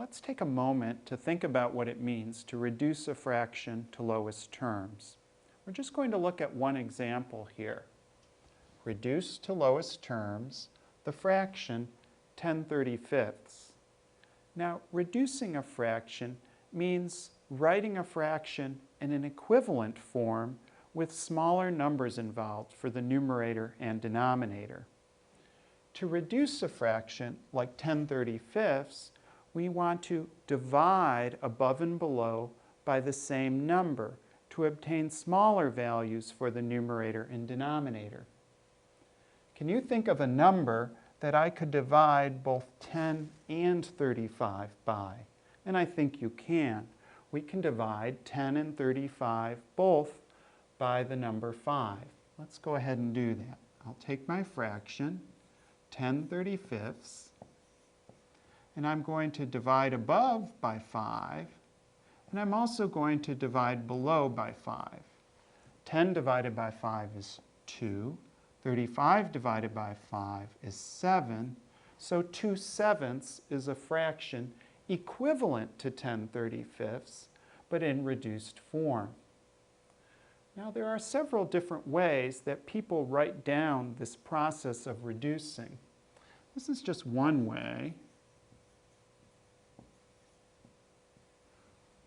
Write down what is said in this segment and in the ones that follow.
let's take a moment to think about what it means to reduce a fraction to lowest terms. We're just going to look at one example here. Reduce to lowest terms the fraction 10/35. Now, reducing a fraction means writing a fraction in an equivalent form with smaller numbers involved for the numerator and denominator. To reduce a fraction like 10/35, we want to divide above and below by the same number to obtain smaller values for the numerator and denominator. Can you think of a number that I could divide both 10 and 35 by? And I think you can. We can divide 10 and 35 both by the number 5. Let's go ahead and do that. I'll take my fraction, 10/35, and I'm going to divide above by 5, and I'm also going to divide below by 5. 10 divided by 5 is 2. 35 divided by 5 is 7. So 2/7 is a fraction equivalent to 10/35, but in reduced form. Now, there are several different ways that people write down this process of reducing. This is just one way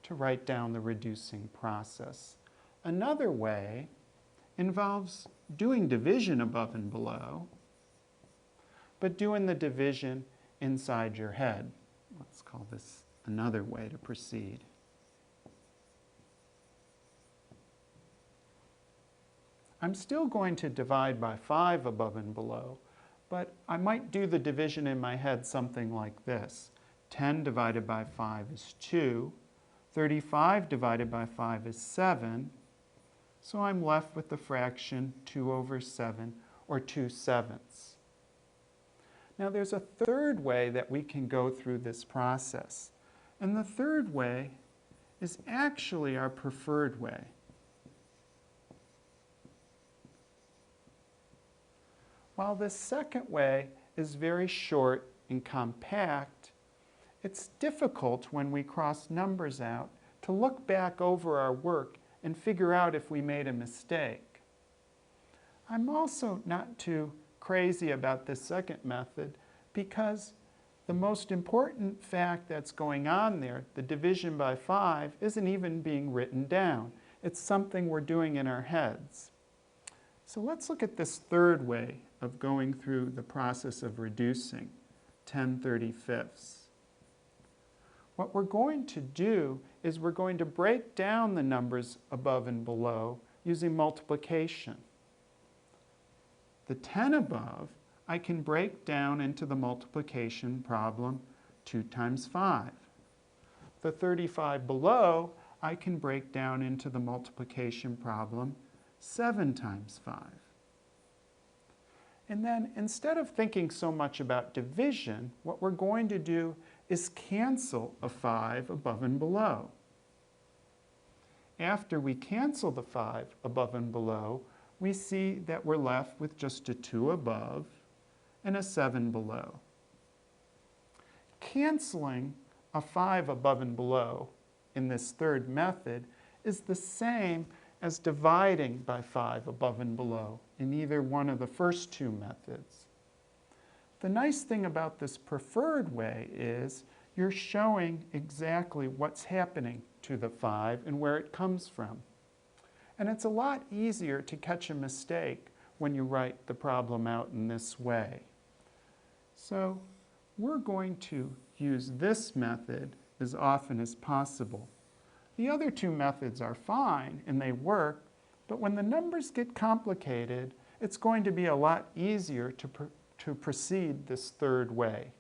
to write down the reducing process. Another way involves doing division above and below, but doing the division inside your head. Let's call this another way to proceed. I'm still going to divide by 5 above and below, but I might do the division in my head something like this. 10 divided by 5 is 2. 35 divided by 5 is 7. So I'm left with the fraction 2/7, or 2/7. Now there's a third way that we can go through this process. And the third way is actually our preferred way. While this second way is very short and compact, it's difficult when we cross numbers out to look back over our work and figure out if we made a mistake. I'm also not too crazy about this second method because the most important fact that's going on there, the division by 5, isn't even being written down. It's something we're doing in our heads. So let's look at this third way of going through the process of reducing 10/35. What we're going to do is we're going to break down the numbers above and below using multiplication. The 10 above, I can break down into the multiplication problem 2 times 5. The 35 below, I can break down into the multiplication problem 7 times 5. And then instead of thinking so much about division, what we're going to do is cancel a 5 above and below. After we cancel the 5 above and below, we see that we're left with just a 2 above and a 7 below. Canceling a 5 above and below in this third method is the same as dividing by 5 above and below in either one of the first two methods. The nice thing about this preferred way is you're showing exactly what's happening to the 5 and where it comes from. And it's a lot easier to catch a mistake when you write the problem out in this way. So we're going to use this method as often as possible. The other two methods are fine and they work, but when the numbers get complicated, it's going to be a lot easier to proceed this third way.